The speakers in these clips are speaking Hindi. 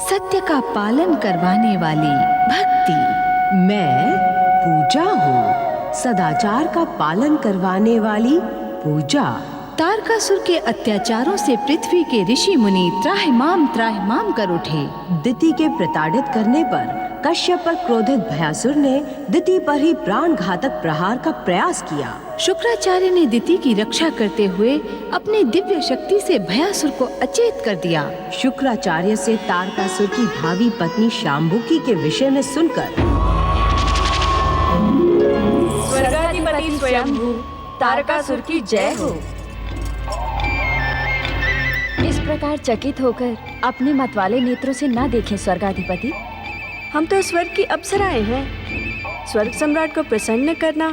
सत्य का पालन करवाने वाली भक्ति। मैं पूजा हूँ, सदाचार का पालन करवाने वाली पूजा। तारकासुर के अत्याचारों से पृथ्वी के ऋषि मुनि त्राहिमाम कर उठे। दिति के प्रताड़ित करने पर कश्यप पर क्रोधित भयासुर ने दिति पर ही प्राण घातक प्रहार का प्रयास किया। शुक्राचार्य ने दिति की रक्षा करते हुए अपनी दिव्य शक्ति से भयासुर को अचेत कर दिया। शुक्राचार्य से तारकासुर की भावी पत्नी शांभुकी के विषय में सुनकर स्वर्गाधिपति स्वयंभू तारकासुर की जय हो। इस प्रकार चकित होकर अपने मतवाले नेत्रों से न देखें स्वर्गाधिपति। हम तो स्वर्ग की अप्सराएं हैं। स्वर्ग सम्राट को प्रसन्न करना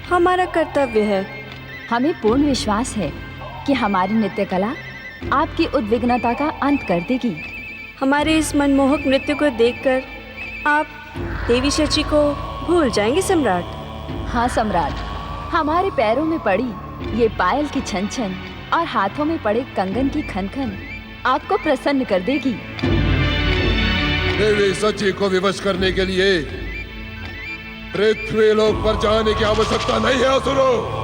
हमारा कर्तव्य है। हमें पूर्ण विश्वास है कि हमारी नृत्य कला आपकी उद्विग्नता का अंत कर देगी। हमारे इस मनमोहक नृत्य को देखकर आप देवी शची को भूल जाएंगे सम्राट। हाँ सम्राट, हमारे पैरों में पड़ी ये पायल की छन छन और हाथों में पड़े कंगन की खन खन आपको प्रसन्न कर देगी। देवी शची को विवश करने के लिए पृथ्वी लोक पर जाने की आवश्यकता नहीं है असुरों।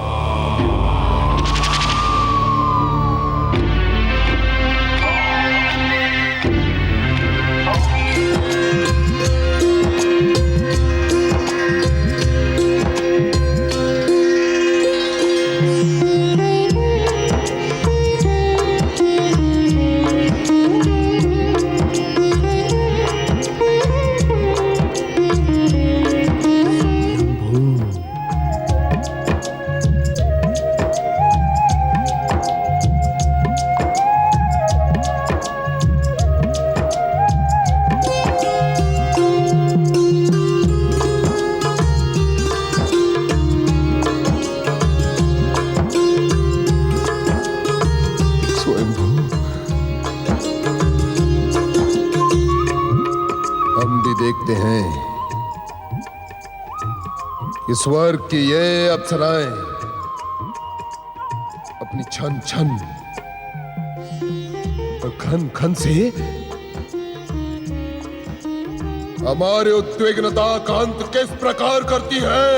देखते हैं कि स्वर्ग की ये अप्सराएं अपनी छन छन और खन खन से हमारे उद्विग्नता का अंत किस प्रकार करती है।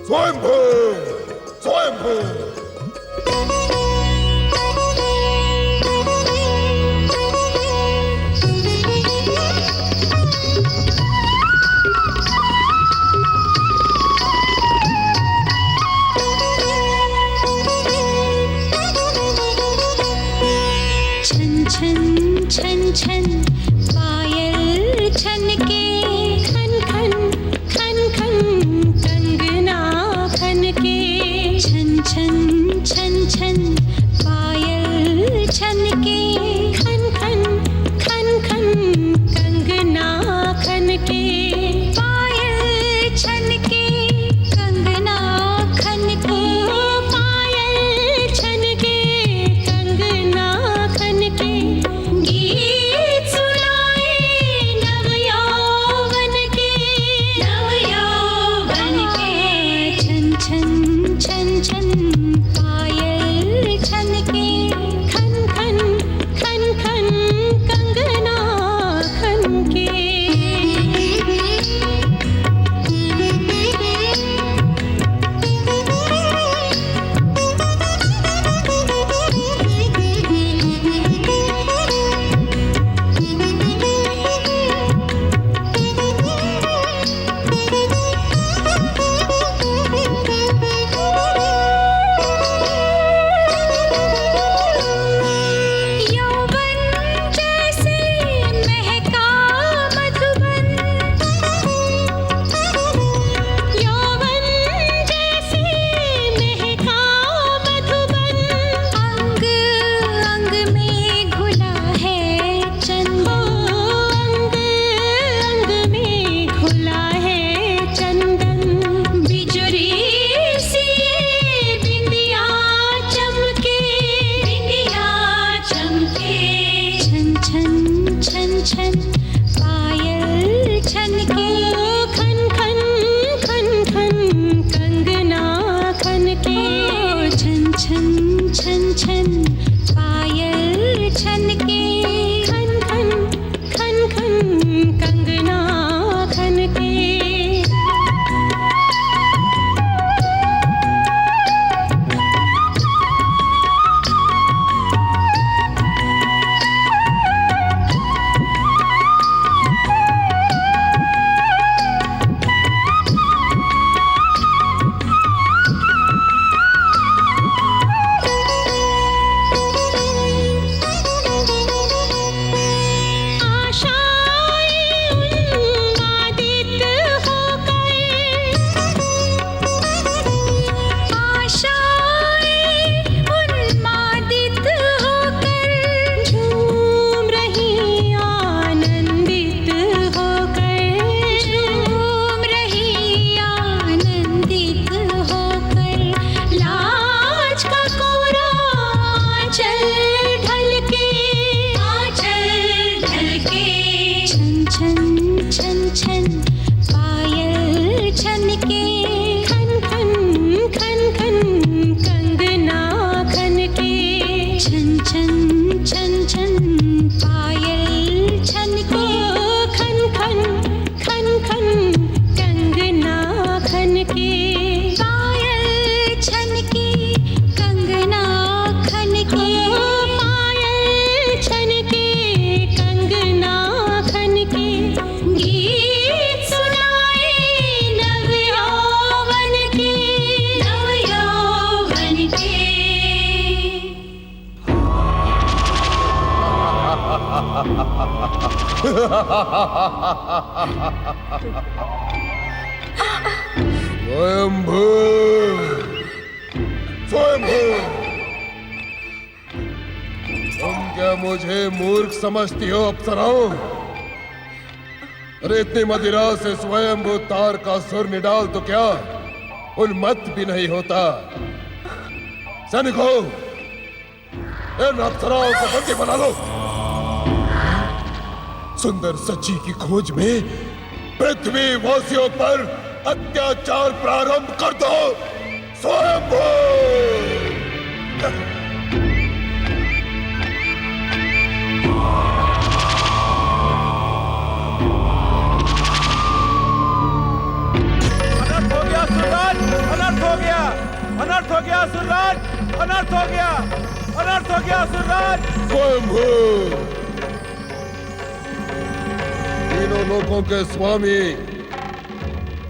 स्वयंभू, स्वयंभू। छन छन पायल छन के खन खन खन खन कंगना खन के छन छन छन छन पायल छन के खन खन खन खन कंगना खन के पायल छन के कंगना खन के पायल छन के कंगना खन के गीत सुनाए नवयौवन के छन छन छन छन पायल छन के खन खन खन खन कंगना खन के। छन पायल छनके खन खन खन खन कंगना खनके स्वयंभू स्वयंभू, तुम क्या मुझे मूर्ख समझती हो अप्सराओं? अरे इतनी मदिरा से स्वयंभू तार का सुर निडाल तो क्या उन्मत्त भी नहीं होता। सैनिकों, इन अप्सराओं को बंदी बना लो। सुंदर सची की खोज में पृथ्वी वासियों पर अत्याचार प्रारंभ कर दो। स्वयंभू! अनर्थ हो गया सुरराज, अनर्थ हो गया, अनर्थ हो गया सुरराज, अनर्थ हो गया, अनर्थ हो गया सुरराज। स्वयंभू, तीनों लोकों के स्वामी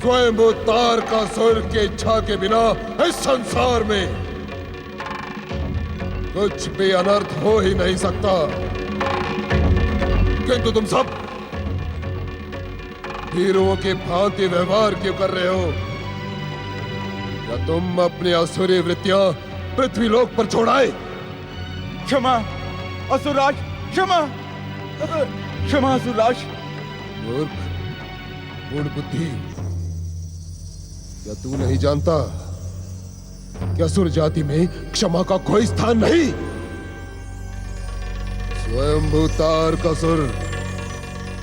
स्वयंभू तार का सुर के इच्छा के बिना इस संसार में कुछ भी अनर्थ हो ही नहीं सकता। किंतु तुम सब हीरों की भांति व्यवहार क्यों कर रहे हो? क्या तुम अपनी असुरी वृत्तियां पृथ्वी लोक पर छोड़ाए? क्षमा असुरराज, क्षमा, क्षमा असुरराज। मूर्ख, मूढ़ बुद्धि, क्या तू नहीं जानता कि असुर जाति में क्षमा का कोई स्थान नहीं? स्वयंभू तार का सुर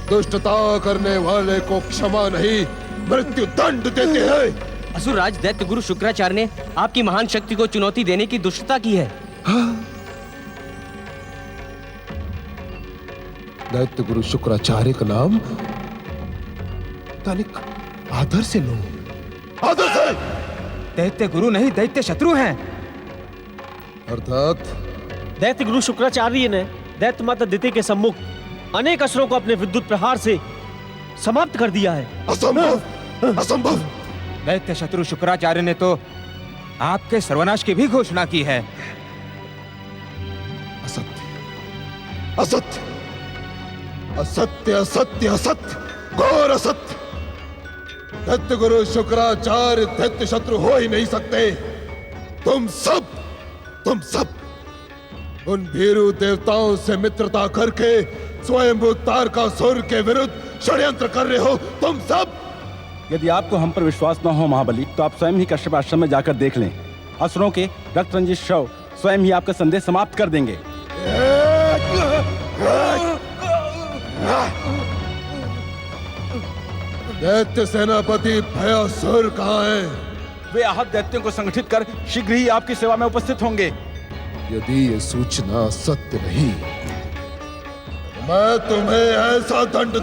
दुष्टता करने वाले को क्षमा नहीं मृत्यु दंड देते हैं। असुरराज, दैत्य गुरु शुक्राचार्य ने आपकी महान शक्ति को चुनौती देने की दुष्टता की है। हाँ? दैत्य गुरु शुक्राचार्य का नाम तनिक आदर से लो, आदर से। दैत्य गुरु नहीं, दैत्य शत्रु हैं। अर्थात दैत्य गुरु शुक्राचार्य ने दैत्य माता दिति के सम्मुख अनेक असुरों को अपने विद्युत प्रहार से समाप्त कर दिया है। असंभव, असंभव। दैत्य शत्रु शुक्राचार्य ने तो आपके सर्वनाश की भी घोषणा की है। असत्य, असत्य, असत्य, असत्य, असत्य, घोर असत्य। दैत्य गुरु शुक्राचार्य दैत्य शत्रु हो ही नहीं सकते। तुम सब उन भीरू देवताओं से मित्रता करके स्वयंभू तारकासुर के विरुद्ध षड्यंत्र कर रहे हो। तुम सब। यदि आपको हम पर विश्वास न हो महाबली, तो आप स्वयं ही कश्यप आश्रम में जाकर देख लें। असुरों के रक्त रंजित शव स्वयं ही आपका संदेश समाप्त कर देंगे। दैत्य सेनापति भयासुर कहाँ हैं? वे आहत दैत्यों को संगठित कर शीघ्र ही आपकी सेवा में उपस्थित होंगे। यदि ये सूचना सत्य नहीं, मैं तुम्हें ऐसा दंड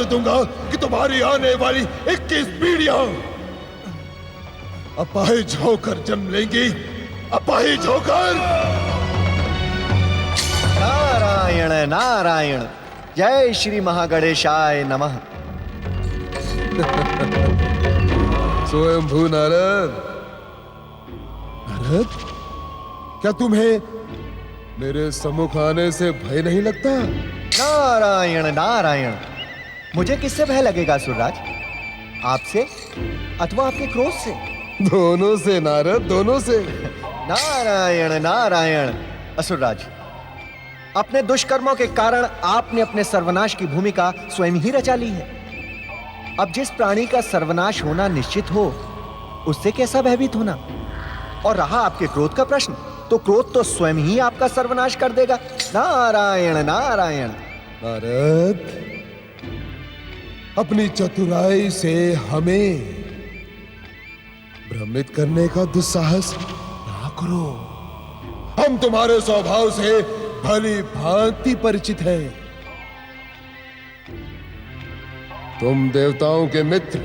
दूंगा कि तुम्हारी आने वाली 21 पीढ़ियां अपाहिज होकर जन्म लेंगी, अपाहिज होकर। नारायण नारायण, जय श्री महागणेशाय नमः। स्वयंभू नारद, क्या तुम्हें मेरे सम्मुख आने से भय नहीं लगता? नारायण नारायण, मुझे किससे भय लगेगा असुरराज? आपसे अथवा आपके क्रोध से? दोनों से नारद, दोनों से। नारायण नारायण। असुरराज, अपने दुष्कर्मों के कारण आपने अपने सर्वनाश की भूमिका स्वयं ही रचा ली है। अब जिस प्राणी का सर्वनाश होना निश्चित हो, उससे कैसा भयभीत होना? और रहा आपके क्रोध का प्रश्न, तो क्रोध तो स्वयं ही आपका सर्वनाश कर देगा। नारायण नारायण। नारद, अपनी चतुराई से हमें भ्रमित करने का दुस्साहस ना करो। हम तुम्हारे स्वभाव से भली भांति परिचित हैं। तुम देवताओं के मित्र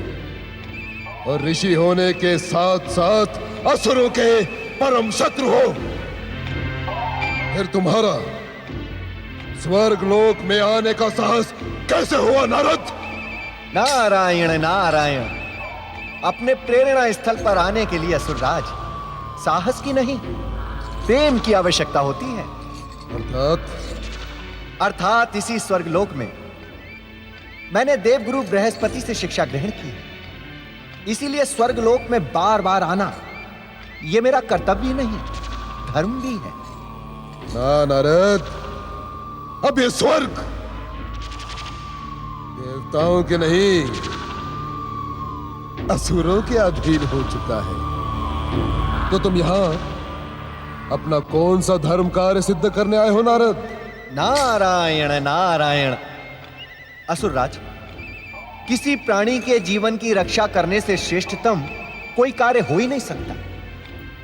और ऋषि होने के साथ साथ असुरों के परम शत्रु हो। फिर तुम्हारा स्वर्ग लोक में आने का साहस कैसे हुआ नारद? नारायण नारायण। अपने प्रेरणा स्थल पर आने के लिए असुरराज साहस की नहीं, प्रेम की आवश्यकता होती है। अर्थात इसी स्वर्गलोक में मैंने देवगुरु बृहस्पति से शिक्षा ग्रहण की, इसीलिए स्वर्गलोक में बार बार आना यह मेरा कर्तव्य नहीं, धर्म भी है। ना नारद, अब ये स्वर्ग देवताओं के नहीं, असुरों के अधीन हो चुका है। तो तुम यहां अपना कौन सा धर्म कार्य सिद्ध करने आए हो नारद? नारायण नारायण। असुरराज, किसी प्राणी के जीवन की रक्षा करने से श्रेष्ठतम कोई कार्य हो ही नहीं सकता।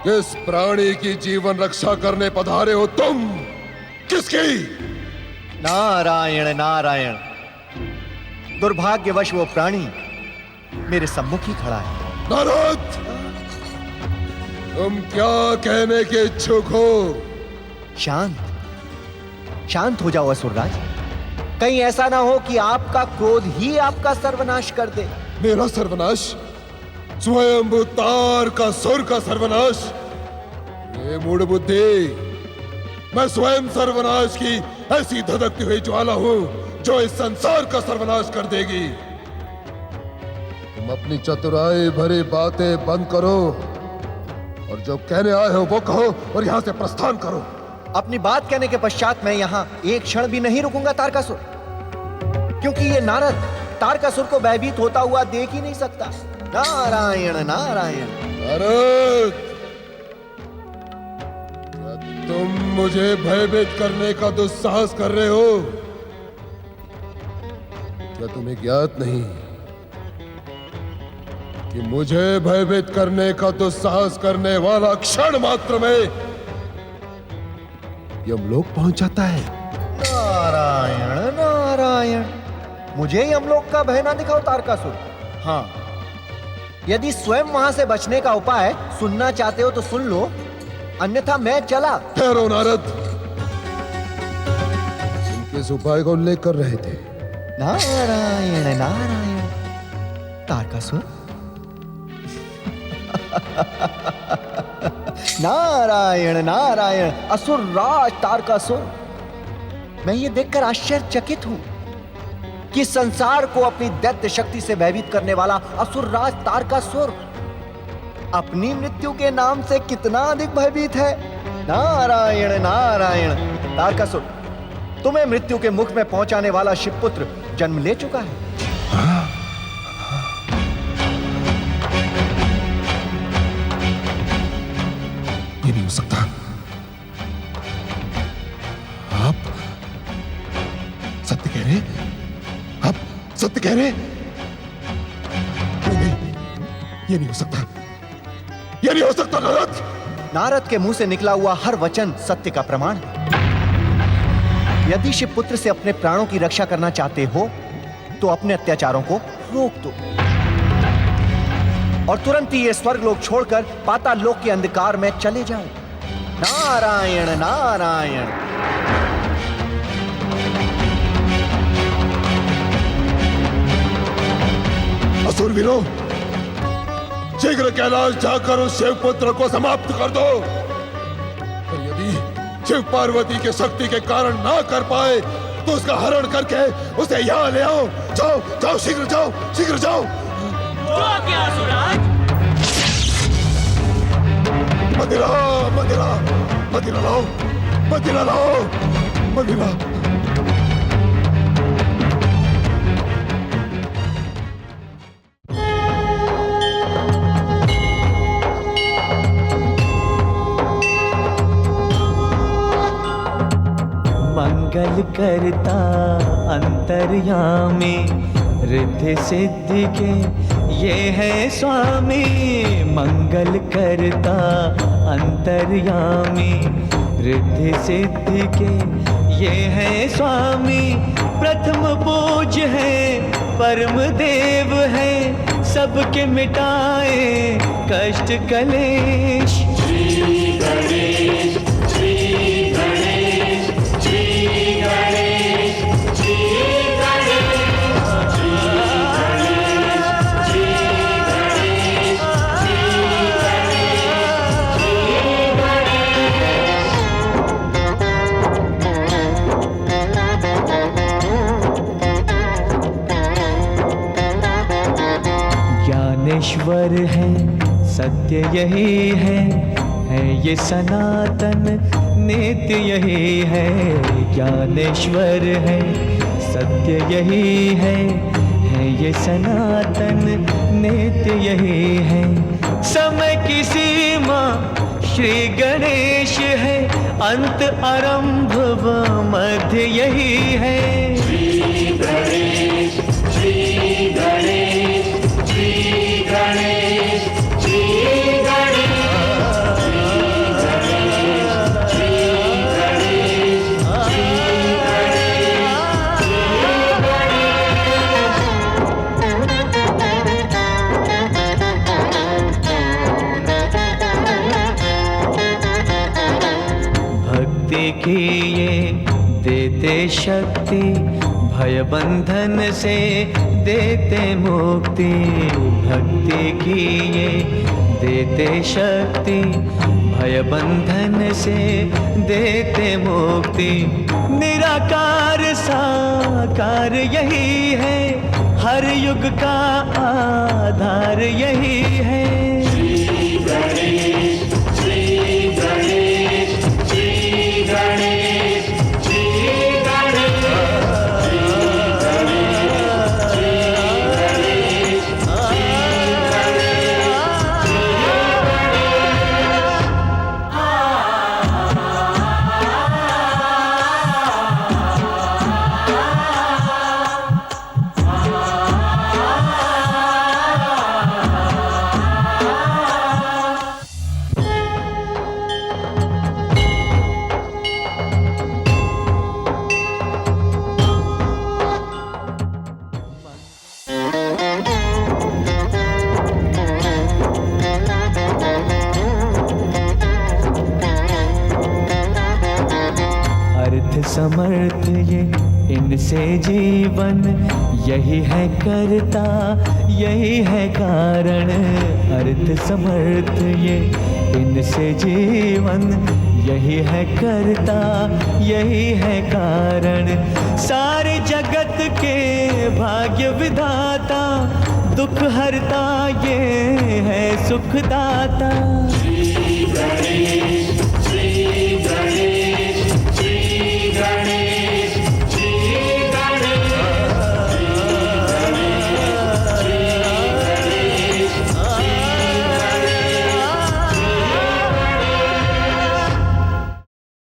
किस प्राणी की जीवन रक्षा करने पधारे हो तुम? किसकी? नारायण नारायण। दुर्भाग्यवश वो प्राणी मेरे सम्मुख ही खड़ा है। नारद, तुम क्या कहने के इच्छुक हो? शांत हो जाओ असुरराज। कहीं ऐसा ना हो कि आपका क्रोध ही आपका सर्वनाश कर दे। मेरा सर्वनाश? स्वयंभू तारकासुर का सर्वनाश? ये मूढ़ बुद्धि, मैं स्वयं सर्वनाश की ऐसी धधकती हुई ज्वाला हूं जो इस संसार का सर्वनाश कर देगी। तुम अपनी चतुराई भरी बातें बंद करो और जो कहने आए हो वो कहो और यहां से प्रस्थान करो। अपनी बात कहने के पश्चात मैं यहां एक क्षण भी नहीं रुकूंगा तारकासुर, क्योंकि ये नारद तारकासुर को भयभीत होता हुआ देख ही नहीं सकता। नारायण नारायण। नारद, क्या तुम मुझे भयभीत करने का दुस्साहस कर रहे हो? क्या तुम्हें ज्ञात नहीं कि मुझे भयभीत करने का दुस्साहस करने वाला क्षण मात्र में यमलोक पहुंच जाता है? नारायण नारायण। मुझे यमलोक का भय ना दिखाओ तारकासुर। हाँ, यदि स्वयं वहां से बचने का उपाय सुनना चाहते हो तो सुन लो, अन्यथा मैं चला। ठहरो नारद, तुम किस उपाय का उल्लेख कर रहे थे? नारायण नारायण। तारकासुर नारायण नारायण। असुर राज तारकासुर, मैं ये देखकर आश्चर्यचकित हूं कि संसार को अपनी दैत्य शक्ति से भयभीत करने वाला असुर राज तारकासुर अपनी मृत्यु के नाम से कितना अधिक भयभीत है। नारायण नारायण। तारकासुर, तुम्हें मृत्यु के मुख में पहुंचाने वाला शिवपुत्र जन्म ले चुका है। ये नहीं हो सकता। आप सत्य कह रहे? आप सत्य कह रहे? नहीं, ये नहीं हो सकता। ये नहीं हो सकता नारद। नारद के मुंह से निकला हुआ हर वचन सत्य का प्रमाण है। यदि शिवपुत्र से अपने प्राणों की रक्षा करना चाहते हो तो अपने अत्याचारों को रोक दो और तुरंत ही ये स्वर्ग लोक छोड़कर पाताल लोक के अंधकार में चले जाओ। नारायण नारायण। असुरवीरों, शीघ्र कैलाश जाकर उस शिवपुत्र को समाप्त कर दो। और यदि शिव पार्वती के शक्ति के कारण ना कर पाए तो उसका हरण करके उसे यहाँ ले आओ। जाओ जाओ, शीघ्र जाओ, शीघ्र जाओ। मदिरा मदिरा मदिरा लाओ, मदिरा लाओ, मदिरा। मंगल करता अंतर्यामी, रिद्धि सिद्धि के ये है स्वामी। मंगल करता अंतर्यामी, रिद्धि सिद्धि के ये है स्वामी। प्रथम पूज्य है, परम देव है, सबके मिटाए कष्ट कलेश। श्री गणेश, श्री गणेश, श्री गणेश, श्री गणेश, श्री गणेश, श्री गणेश, श्री गणेश। ज्ञानेश्वर है, सत्य यही है ये सनातन नित्य यही है। ज्ञानेश्वर है, सत्य यही है ये सनातन नित्य यही है। समय की सीमा श्री गणेश है, अंत आरंभ व मध्य यही है। श्री गणेश, श्री गणेश, श्री गणेश, श्री गणेश। की ये देते शक्ति, भय बंधन से देते मुक्ति। भक्ति की ये देते शक्ति, भय बंधन से देते मुक्ति। निराकार साकार यही है, हर युग का आधार यही है। श्री गणेश, श्री गणेश, श्री गणेश, श्री गणेश, श्री गणेश, श्री गणेश, श्री समर्थ ये इनसे जीवन, यही है करता यही है कारण। अर्थ समर्थ ये इनसे जीवन, यही है करता यही है कारण। सारे जगत के भाग्य विधाता, दुख हरता ये है सुखदाता। श्री गणेश,